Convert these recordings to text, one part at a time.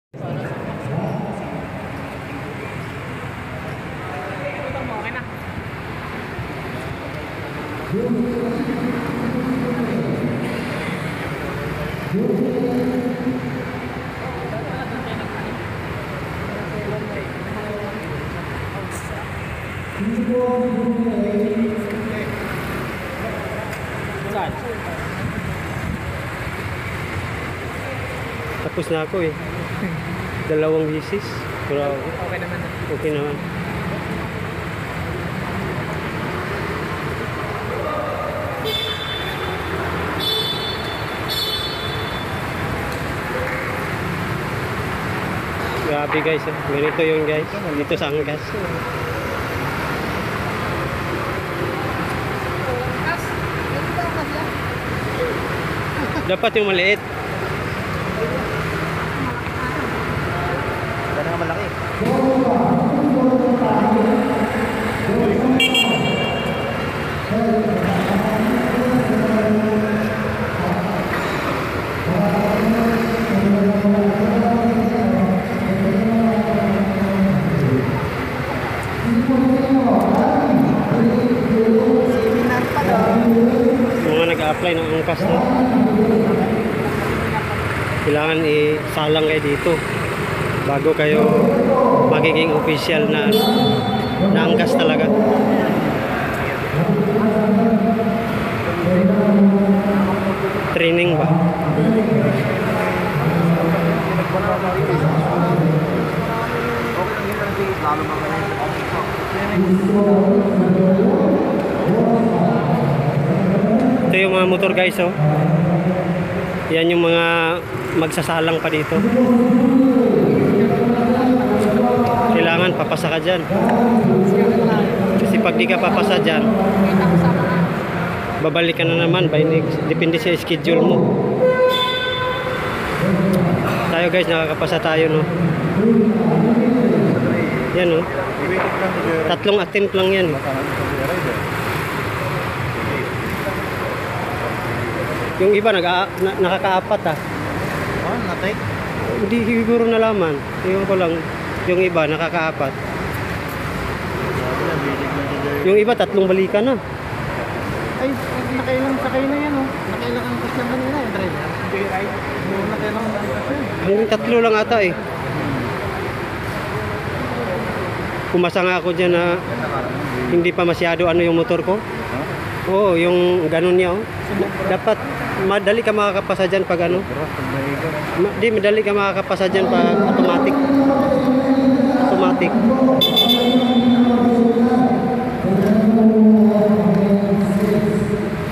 Tapos na ako eh. 2 bisis. Pero Okay naman. okay naman. Grabe guys, ganito yung guys, dito sa Angkas. Dapat yung maliit. Gano'n nga malaki. Mga nag-a-apply ng Angkas na, kailangan isalang kayo dito bago kayo magiging official na Angkas talaga. Training ba? Ito yung mga motor guys, oh. Yan yung mga magsasalang pa dito. Kailangan papasa ka dyan. Kasi pag di ka papasa dyan, babalik ka na naman by next. Depende sa schedule mo. Tayo guys, nakakapasa tayo, no. Yan, no. 3 attempt lang yan. Yung iba nakakaapat ah. Oh, natay? Hindi siguro nalaman. Tingnan ko lang. Yung iba nakakaapat. Yung iba 3 balikan na. Ay, nakailang sakay na yan, oh. Nakailang ang kas naman nila, yung driver. Hindi, right? Nakailang ang kas na. Hanggang 3 lang ata eh. Pumasa nga ako dyan na hindi pa masyado ano yung motor ko. Oo, yung ganun niya, oh. Dapat madali ka makakapasa dyan pag ano. Di, madali ka makakapasa dyan pag automatic. Automatic.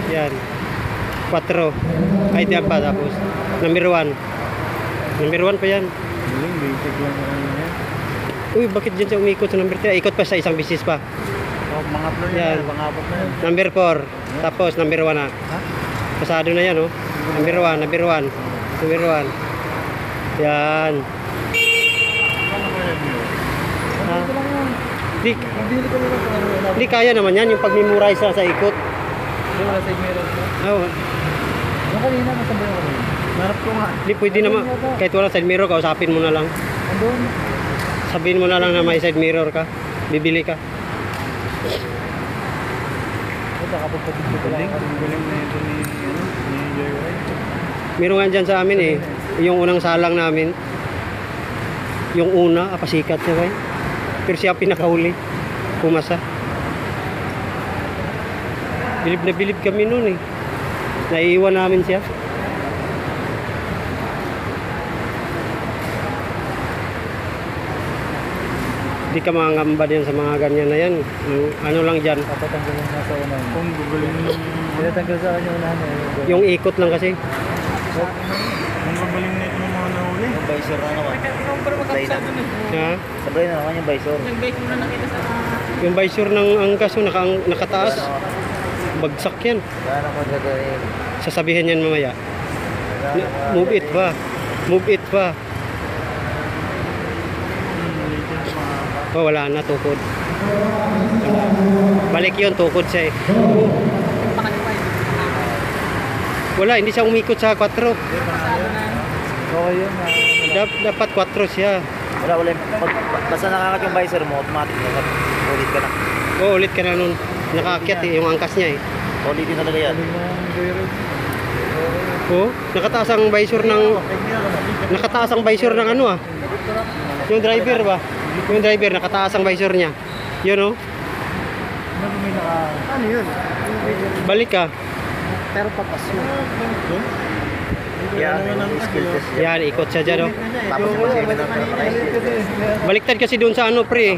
Yan. 4. Ay, diyan pa tapos. Number 1. Number 1 pa yan. Basic lang yan. Uy, bakit dyan siya umikot sa number 3? Ikot pa sa isang bisis pa. Oh, mga floor Yan. yan, mga abot na yan. Number 4. Tapos number 1 na. Ha? Pasado na yan, oh. Number 1, number 1. Number 1. Yan. Ha? Di, di kaya naman yan, yung pag-memorize sa ikot. Hindi, wala side mirror ko. Oh, Yung kanina, masabay ako kanina. Narap ko nga. di pwede naman. Kahit wala side mirror, kausapin mo na lang. Andun. Sabihin mo na lang na may side mirror ka. Bibili ka. Ito, kapag pagpapit ko lang. Galing na ito ni Joyride. Meron nga dyan sa amin eh. Yung unang salang namin. Yung una, pasikat siya eh. Pero siya pinakahuli. Pumasa. Bilib na bilib kami noon eh. Naiiwan namin siya. Hindi ka mangangamba din sa mga ganyan na yan. Ano lang dyan. Papatanggal yung nasa unahan. Kung guguling yung... Pinatanggal sa kanya unahan eh. Yung ikot lang kasi. Kung guguling na ito ng mga nahuli. Yung visor na naman. Sabay na. Ha? Sabay na naman yung visor. Nag-bike muna nakita sa... Yung visor ng angkas mo nakataas. Bagsak yan. Gano'n ko gagawin? Sasabihin yan mamaya. Move it pa. Move it pa. Oh, wala na, tukod. Wala. Balik yun, tukod siya eh. Wala, hindi siya umikot sa 4. Okay yun. Dapat 4 siya. Wala. Basta nakakat yung visor mo, automatic na. Ulit ka na. Oo, ulit ka na nun. Nakaakyat eh, yung angkas niya eh. Ulitin talaga yan. Oo, nakataas ang visor ng... Nakataas ang visor ng ano ah. Yung driver ba? Yung driver, nakataas ang visor niya. Yun oh. Ano yun? Balik ka. Pero papas yun. Yan, yung skill test yan. Yan, ikot siya dyan oh. Tapos yung seminar para Baliktad kasi doon sa ano pre.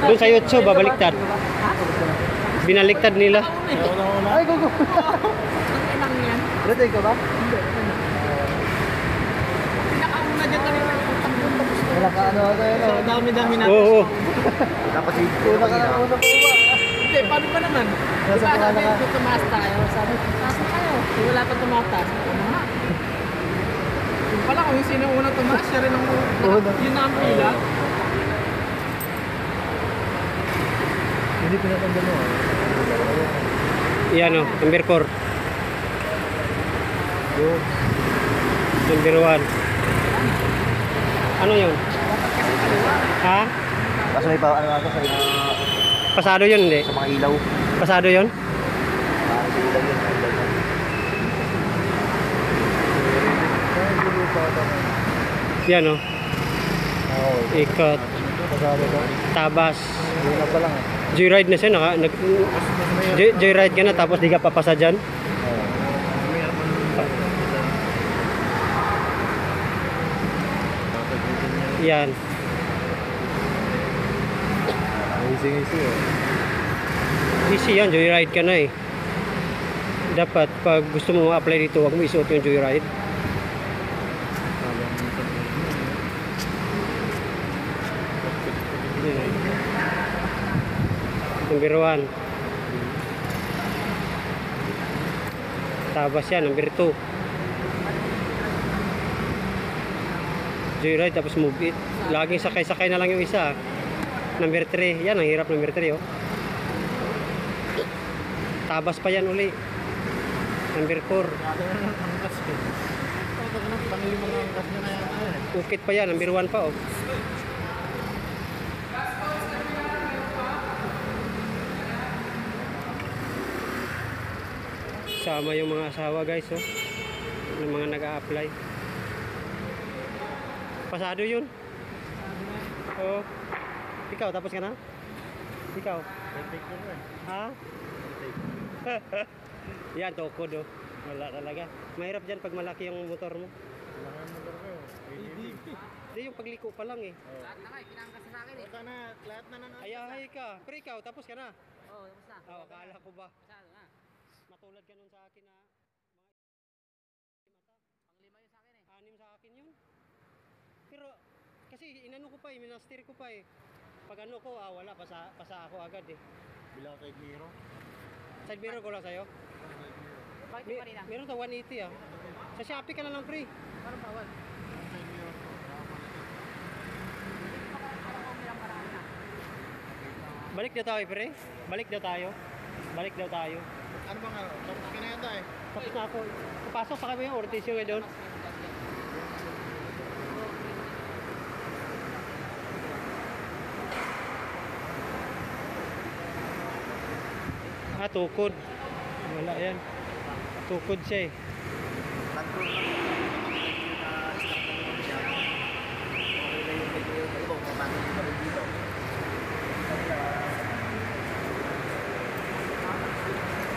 Doon sa YouTube ba, baliktad. Binaliktad nila. Ay, go. Ready ka ba? Wala ka ano. So, dami-dami natin. Oo. Tapos yung Una ka na una po ba? Hindi, paano ba naman? Nasa Diba pangalan sabi ka? ko tumaas tayo, sabi ko, taas na kayo. Eh, wala pa tumataas. Ano nga? Yung pala, kung yung sino yung unang tumaas, siya rin ang yun na ang pila. Hindi pinatanda mo. Yan oh, number 4. Number 1. Ano yun? Ha? Kaso may pa, ano nga to, Pasado yun hindi? sa mga ilaw. Pasado yun? Sa ilaw yun. Yan oh. Oo. Ikot. Pasado ba? Tabas. Una pa lang eh. Joyride na siya. Joyride ka na tapos di ka papasa dyan. Yan. Easy eh. Easy yan. Joyride ka na eh. Dapat pag gusto mo ma-apply dito, huwag mo isuot yung joyride. Number 1. Tabas yan, number 2. Joyride tapos move it. Laging sakay-sakay na lang yung isa. Number 3. Yan, ang hirap number 3 oh. Tabas pa yan uli. Number 4. Ukit pa yan, number 1 pa oh. Sama yung mga asawa guys oh. Yung mga nag-a-apply. Pasado yun. Oh. Ikaw, tapos ka na? Ikaw? Ha? Yan, tukod oh. Wala talaga. Mahirap dyan pag malaki yung motor mo. Hindi, yung pagliko pa lang eh. Lahat na nga, pinangkas sa akin eh. Lahat na nang Ayahay ka. Pero ikaw, tapos ka na? Oo, tapos na. Oo, akala ko ba? Masyado na. Matulad ka nun sa akin na Pang-lima yun sa akin eh. 6 sa akin yun. Pero kasi inano ko pa eh, minaster ko pa eh. Pag ano ko, wala, pasa ako agad eh. Bilang kay Miro. Side mirror ko lang sa'yo. Bakit yung kanina? Meron to 180 ah. Sa Shopee ka na lang free. Parang bawal. Balik daw tayo pre. Balik daw tayo. Balik daw tayo. Ano bang ano? Tapos ka na yata eh. Tapos na ako. Papasok pa kami yung orientation ngayon doon. Tukod. Wala yan. Tukod siya eh.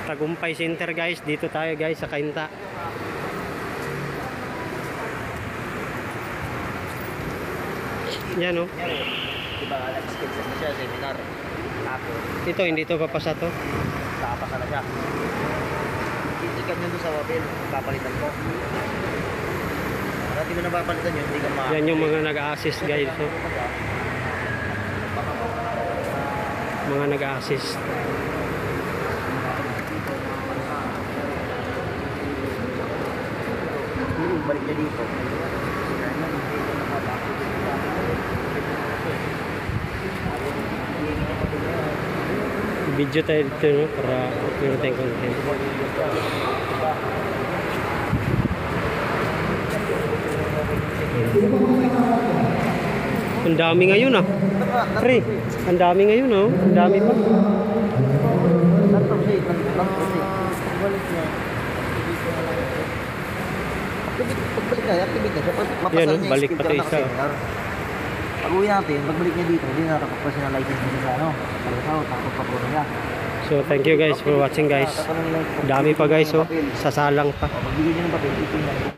Tagumpay Center guys. Dito tayo guys sa Cainta. Yan oh. Diba, skill test na siya, seminar. Tapos, Ito hindi to papasa to. nakapasa na siya. Ikan yun doon sa hotel, papalitan ko. Kaya di mo na papalitan yun, hindi ka Yan yung mga nag-a-assist guys. So. Mga nag-a-assist. Balik na dito. Video tayo dito no, para meron tayong content. Ayan. Ang dami ngayon ah. Pre, ang dami ngayon oh. Ang dami pa. Tanto kasi, balik niya. Pagbalik na, activate na siya. Mapasal Yan, oh, niya balik yung pati skill isa. seminar. Pag uwi natin, pagbalik niya dito, hindi nakakapag-personalize niya sa ano. Takot pa po niya. So thank you guys for watching guys. Dami pa guys oh. Sasalang pa. Magbigay niya ng papel, titingnan.